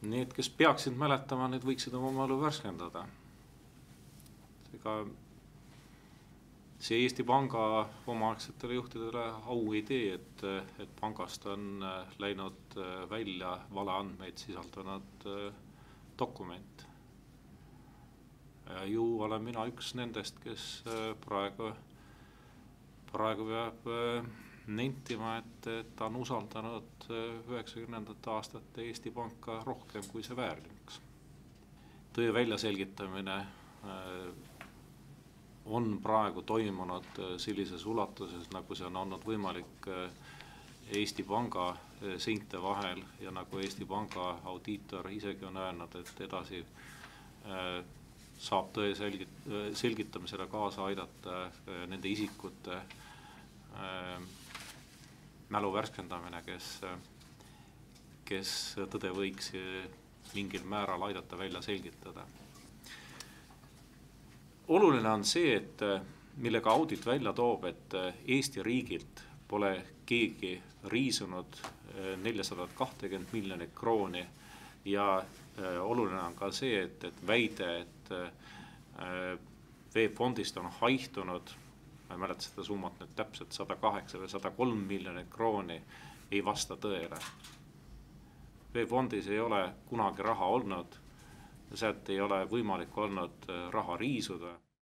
Need, kes peaksid mäletama, need võiksid oma mälu värskendada. Ega see Eesti Panga omaaegsetele juhtidele au ei tee, et pangast on läinud välja valeandmeid sisaldanud dokument. Ju olen mina üks nendest, kes praegu peab nentima, et ta on usaldanud 90. aastate Eesti Panka rohkem, kui see väärliks. Tõe väljaselgitamine on praegu toimunud sellises ulatuses, nagu see on olnud võimalik Eesti Panga seinte vahel ja nagu Eesti Panga audiitor isegi on öelnud, et edasi saab tõe selgitamisele kaasa aidata nende isikute mälu värskendamine, kes tõde võiks mingil määral aidata välja selgitada. Oluline on see, et millega audit välja toob, et Eesti riigilt pole keegi riisunud 420 miljonit krooni ja oluline on ka see, et väide, et VEB-fondist on haihtunud, ma ei mäleta seda summat nüüd täpselt 108 või 103 miljonit krooni, ei vasta tõele. VEB-fondis ei ole kunagi raha olnud, sealt ei ole võimalik olnud raha riisuda.